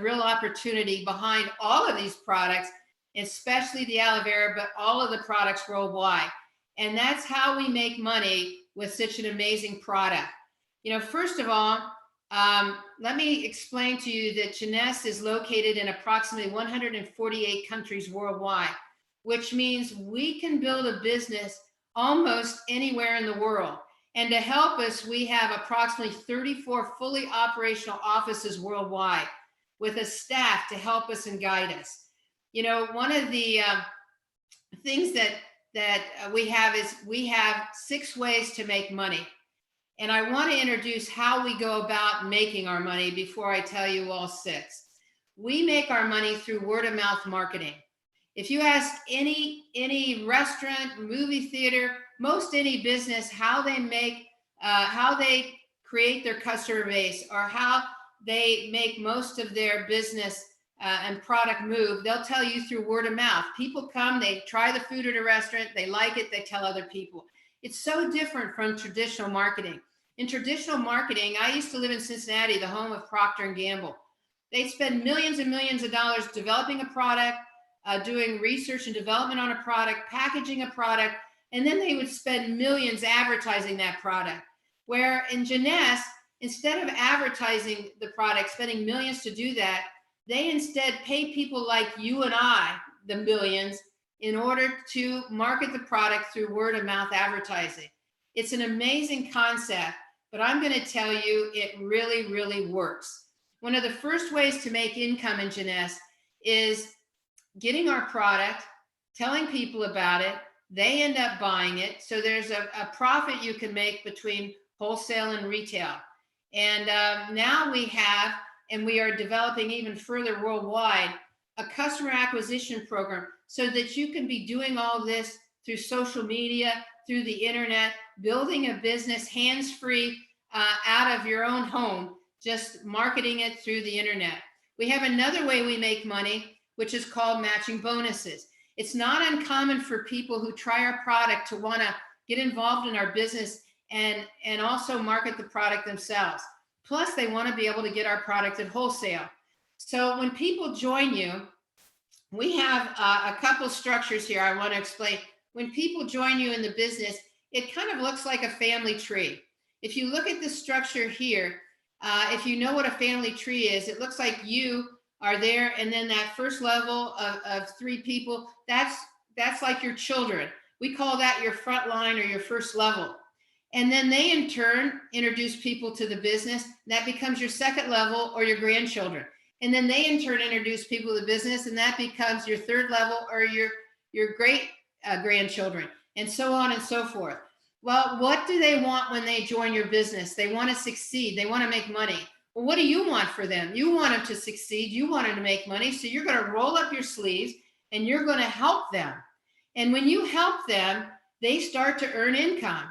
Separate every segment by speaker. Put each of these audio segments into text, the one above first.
Speaker 1: real opportunity behind all of these products, especially the aloe vera, but all of the products worldwide. And that's how we make money with such an amazing product. First of all, let me explain to you that Jeunesse is located in approximately 148 countries worldwide, which means we can build a business almost anywhere in the world. And to help us, we have approximately 34 fully operational offices worldwide with a staff to help us and guide us. One of the things that we have is we have 6 ways to make money. And I want to introduce how we go about making our money before I tell you all 6. We make our money through word of mouth marketing. If you ask any restaurant, movie theater, most any business, how they create their customer base or how they make most of their business and product move, they'll tell you through word of mouth. People come, they try the food at a restaurant, they like it, they tell other people. It's so different from traditional marketing. In traditional marketing, I used to live in Cincinnati, the home of Procter & Gamble. They spend millions and millions of dollars developing a product, doing research and development on a product, packaging a product, and then they would spend millions advertising that product. Where in Jeunesse, instead of advertising the product, spending millions to do that, they instead pay people like you and I, the millions, in order to market the product through word of mouth advertising. It's an amazing concept, but I'm going to tell you it really, really works. One of the first ways to make income in Jeunesse is getting our product, telling people about it, they end up buying it. So there's a profit you can make between wholesale and retail. And now we have, and we are developing even further worldwide, a customer acquisition program so that you can be doing all this through social media, through the internet, building a business hands-free out of your own home, just marketing it through the internet. We have another way we make money, which is called matching bonuses. It's not uncommon for people who try our product to want to get involved in our business and also market the product themselves. Plus, they want to be able to get our product at wholesale. So when people join you, we have a couple structures here I want to explain. When people join you in the business, it kind of looks like a family tree. If you look at the structure here, if you know what a family tree is, it looks like you are there, and then that first level of 3 people, that's like your children. We call that your front line or your first level. And then they in turn introduce people to the business. That becomes your second level or your grandchildren. And then they in turn introduce people to the business, and that becomes your third level or your great grandchildren, and so on and so forth. Well, what do they want when they join your business? They want to succeed. They want to make money. Well, what do you want for them? You want them to succeed. You want them to make money. So you're going to roll up your sleeves and you're going to help them. And when you help them, they start to earn income.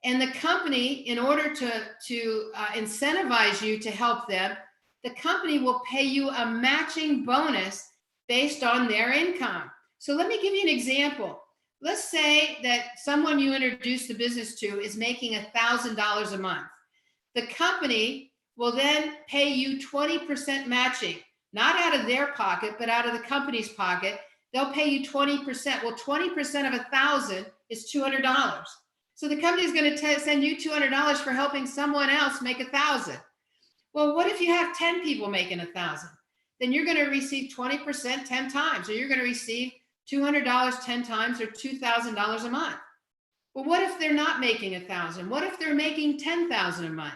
Speaker 1: And the company, in order to incentivize you to help them, the company will pay you a matching bonus based on their income. So let me give you an example. Let's say that someone you introduce the business to is making $1,000 a month. The company will then pay you 20% matching, not out of their pocket, but out of the company's pocket. They'll pay you 20%. Well, 20% of 1,000 is $200. So the company is going to send you $200 for helping someone else make 1,000. Well, what if you have 10 people making 1,000? Then you're going to receive 20% 10 times, or you're going to receive $200 10 times, or $2,000 a month. Well, what if they're not making 1,000? What if they're making 10,000 a month?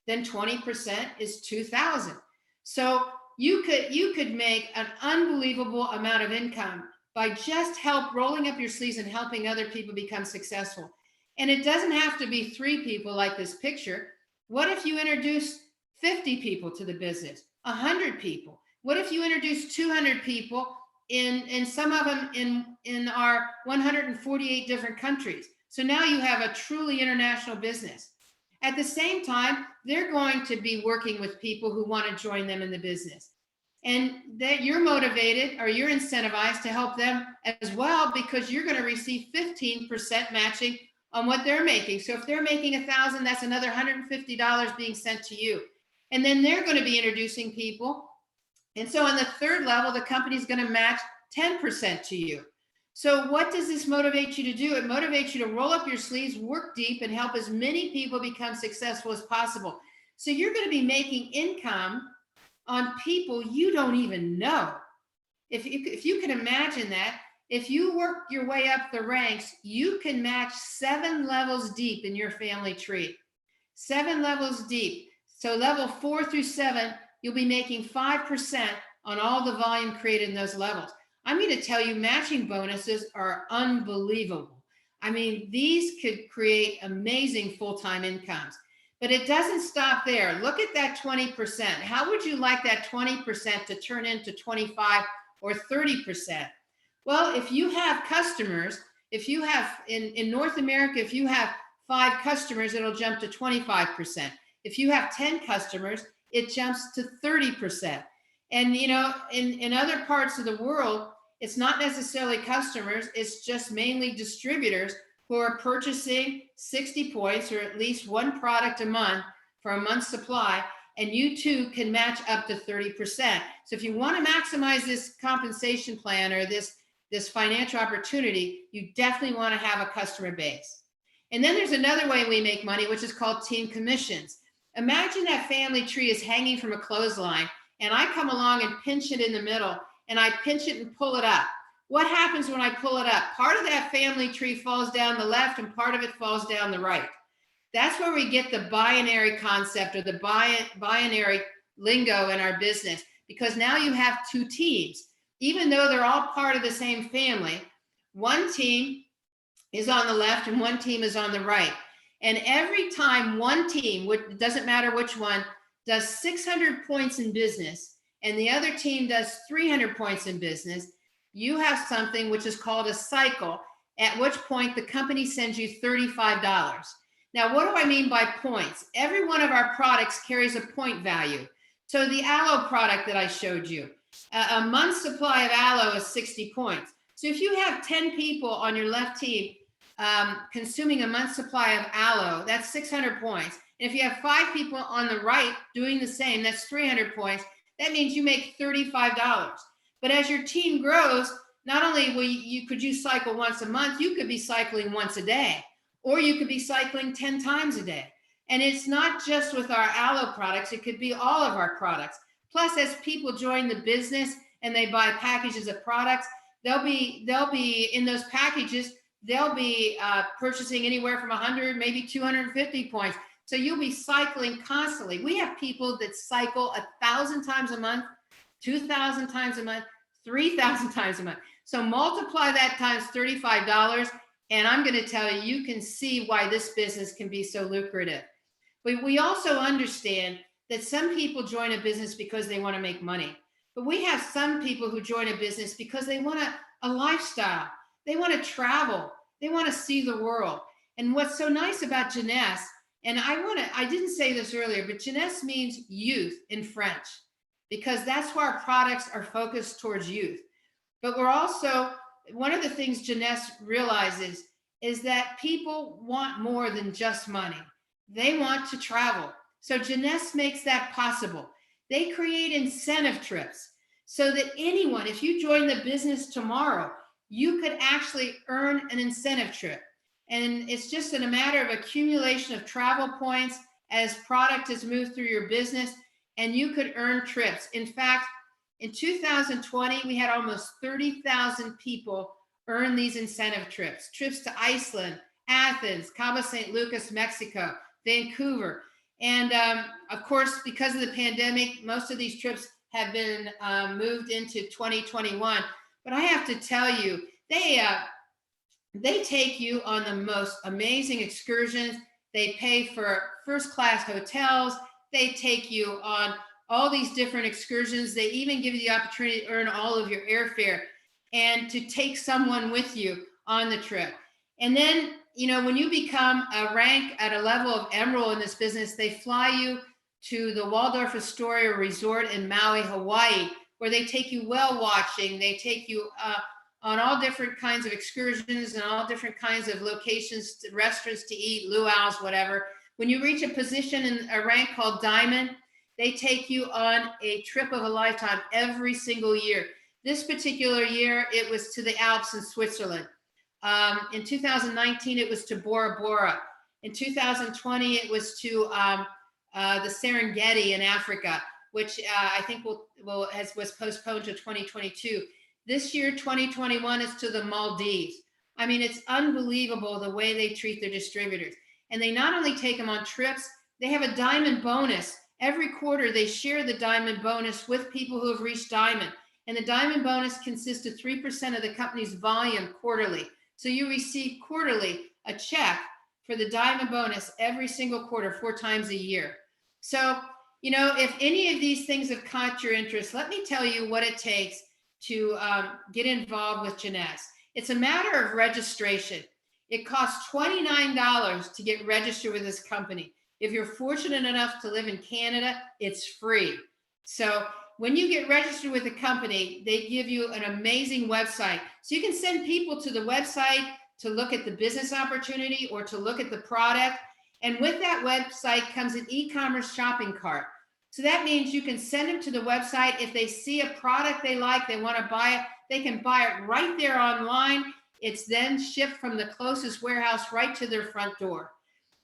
Speaker 1: Then 20% is 2,000. So you could make an unbelievable amount of income by just rolling up your sleeves and helping other people become successful. And it doesn't have to be 3 people like this picture. What if you introduce 50 people to the business, 100 people? What if you introduce 200 people in some of them in our 148 different countries? So now you have a truly international business. At the same time, they're going to be working with people who want to join them in the business. And that you're motivated or you're incentivized to help them as well, because you're going to receive 15% matching on what they're making. So if they're making 1,000, that's another $150 being sent to you. And then they're going to be introducing people And so on the third level, the company is going to match 10% to you. So what does this motivate you to do? It motivates you to roll up your sleeves, work deep, and help as many people become successful as possible. So you're going to be making income on people you don't even know. If you can imagine that, if you work your way up the ranks, you can match 7 levels deep in your family tree. 7 levels deep. So level 4 through 7, you'll be making 5% on all the volume created in those levels. I'm going to tell you, matching bonuses are unbelievable. I mean, these could create amazing full-time incomes. But it doesn't stop there. Look at that 20%. How would you like that 20% to turn into 25 or 30%? Well, if you have customers, if you have in North America, if you have 5 customers, it'll jump to 25%. If you have 10 customers, it jumps to 30%. And in other parts of the world, it's not necessarily customers, it's just mainly distributors who are purchasing 60 points or at least one product a month for a month's supply, and you too can match up to 30%. So if you want to maximize this compensation plan or this financial opportunity, you definitely want to have a customer base. And then there's another way we make money, which is called team commissions. Imagine that family tree is hanging from a clothesline, and I come along and pinch it in the middle, and I pinch it and pull it up. What happens when I pull it up? Part of that family tree falls down the left and part of it falls down the right. That's where we get the binary concept or the binary lingo in our business, because now you have 2 teams. Even though they're all part of the same family, one team is on the left and one team is on the right. And every time one team, it doesn't matter which one, does 600 points in business and the other team does 300 points in business, you have something which is called a cycle, at which point the company sends you $35. Now, what do I mean by points? Every one of our products carries a point value. So the aloe product that I showed you, a month's supply of aloe is 60 points. So if you have 10 people on your left team consuming a month's supply of aloe, that's 600 points. And if you have 5 people on the right doing the same, that's 300 points. That means you make $35. But as your team grows, not only could you cycle once a month, you could be cycling once a day, or you could be cycling 10 times a day. And it's not just with our aloe products, it could be all of our products. Plus, as people join the business and they buy packages of products, they'll be in those packages, they'll be purchasing anywhere from 100, maybe 250 points. So you'll be cycling constantly. We have people that cycle 1,000 times a month, 2,000 times a month, 3,000 times a month. So multiply that times $35, and I'm going to tell you, you can see why this business can be so lucrative. But we also understand that some people join a business because they want to make money. But we have some people who join a business because they want a lifestyle. They want to travel. They want to see the world. And what's so nice about Jeunesse, and I didn't say this earlier, but Jeunesse means youth in French, because that's why our products are focused towards youth. But we're also, one of the things Jeunesse realizes is that people want more than just money. They want to travel. So Jeunesse makes that possible. They create incentive trips so that anyone, if you join the business tomorrow, you could actually earn an incentive trip. And it's just in a matter of accumulation of travel points as product is moved through your business, and you could earn trips. In fact, in 2020, we had almost 30,000 people earn these incentive trips to Iceland, Athens, Cabo San Lucas, Mexico, Vancouver. And of course, because of the pandemic, most of these trips have been moved into 2021. But I have to tell you, they take you on the most amazing excursions. They pay for first-class hotels. They take you on all these different excursions. They even give you the opportunity to earn all of your airfare and to take someone with you on the trip. And then, when you become a rank at a level of emerald in this business, they fly you to the Waldorf Astoria Resort in Maui, Hawaii, where they take you whale watching. They take you on all different kinds of excursions and all different kinds of locations, restaurants to eat, luau's, whatever. When you reach a position in a rank called diamond, They take you on a trip of a lifetime every single year. This particular year, it was to the Alps in Switzerland. In 2019, it was to Bora Bora. In 2020, it was to the Serengeti in Africa, which I think was postponed to 2022. This year, 2021, is to the Maldives. I mean, it's unbelievable the way they treat their distributors. And they not only take them on trips, they have a diamond bonus. Every quarter, they share the diamond bonus with people who have reached diamond. And the diamond bonus consists of 3% of the company's volume quarterly. So you receive quarterly a check for the diamond bonus every single quarter, 4 times a year. So, if any of these things have caught your interest, let me tell you what it takes to get involved with Jeunesse. It's a matter of registration. It costs $29 to get registered with this company. If you're fortunate enough to live in Canada, it's free. So when you get registered with the company, they give you an amazing website. So you can send people to the website to look at the business opportunity or to look at the product. And with that website comes an e-commerce shopping cart. So that means you can send them to the website. If they see a product they like, they want to buy it, they can buy it right there online. It's then shipped from the closest warehouse right to their front door.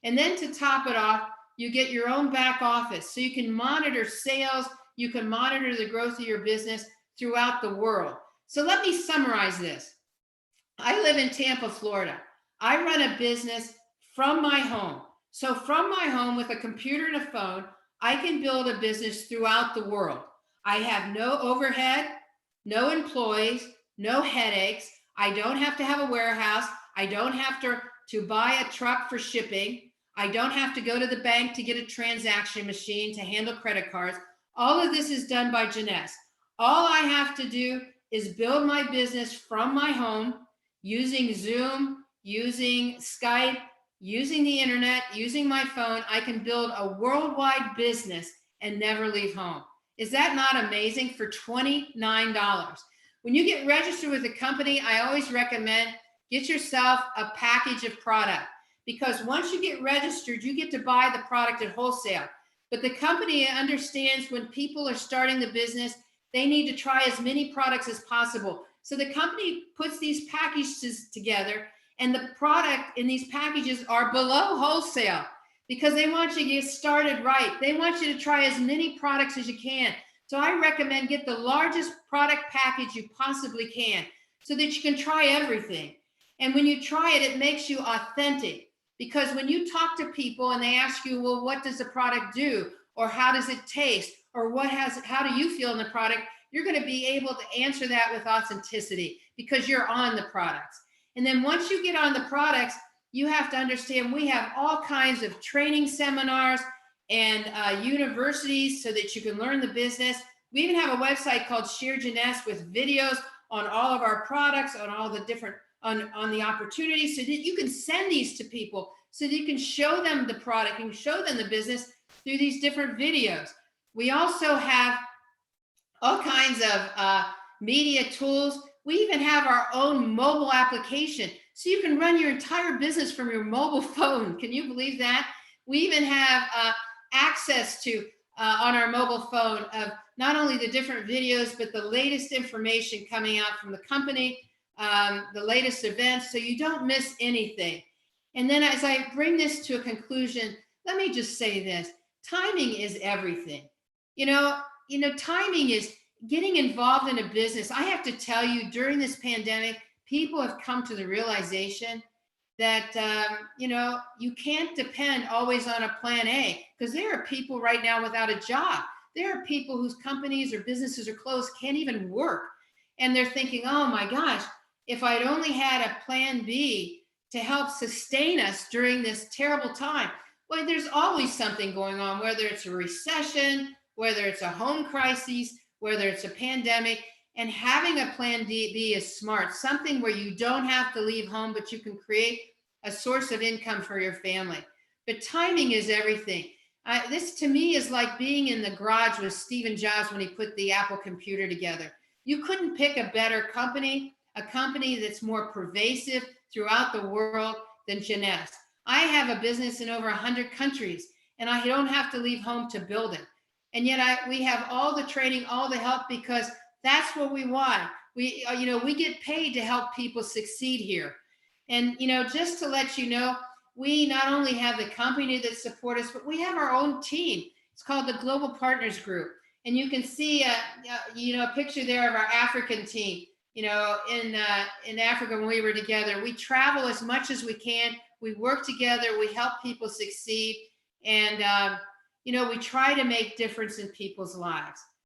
Speaker 1: And then to top it off, you get your own back office. So you can monitor sales, you can monitor the growth of your business throughout the world. So let me summarize this. I live in Tampa, Florida. I run a business from my home. So from my home with a computer and a phone, I can build a business throughout the world. I have no overhead, no employees, no headaches. I don't have to have a warehouse. I don't have to buy a truck for shipping. I don't have to go to the bank to get a transaction machine to handle credit cards. All of this is done by Jeunesse. All I have to do is build my business from my home using Zoom, using Skype, using the internet, using my phone. I can build a worldwide business and never leave home. Is that not amazing for $29? When you get registered with a company, I always recommend get yourself a package of product, because once you get registered, you get to buy the product at wholesale. But the company understands when people are starting the business, they need to try as many products as possible. So the company puts these packages together, and the product in these packages are below wholesale because they want you to get started right. They want you to try as many products as you can. So I recommend get the largest product package you possibly can so that you can try everything. And when you try it, it makes you authentic, because when you talk to people and they ask you, well, what does the product do? Or how does it taste? Or how do you feel in the product? You're going to be able to answer that with authenticity because you're on the products. And then once you get on the products, you have to understand we have all kinds of training seminars and universities so that you can learn the business. We even have a website called Share Jeunesse with videos on all of our products, on all the different, on the opportunities, so that you can send these to people, so that you can show them the product and show them the business through these different videos. We also have all kinds of media tools. We even have our own mobile application, so you can run your entire business from your mobile phone. Can you believe that? We even have access to, on our mobile phone, of not only the different videos, but the latest information coming out from the company, the latest events, so you don't miss anything. And then as I bring this to a conclusion, let me just say this. Timing is everything. Timing is getting involved in a business. I have to tell you, during this pandemic, people have come to the realization that, you can't depend always on a plan A, because there are people right now without a job. There are people whose companies or businesses are closed, can't even work. And they're thinking, oh my gosh, if I'd only had a plan B to help sustain us during this terrible time. Well, there's always something going on, whether it's a recession, whether it's a home crisis, whether it's a pandemic. And having a plan B is smart, something where you don't have to leave home, but you can create a source of income for your family. But timing is everything. This to me is like being in the garage with Steve Jobs when he put the Apple computer together. You couldn't pick a better company, a company that's more pervasive throughout the world than Jeunesse. I have a business in over 100 countries, and I don't have to leave home to build it. And yet we have all the training, all the help, because that's what we want. We get paid to help people succeed here. And, just to let you know, we not only have the company that support us, but we have our own team. It's called the Global Partners Group. And you can see, a picture there of our African team. In Africa, when we were together, we travel as much as we can. We work together. We help people succeed. And, we try to make difference in people's lives.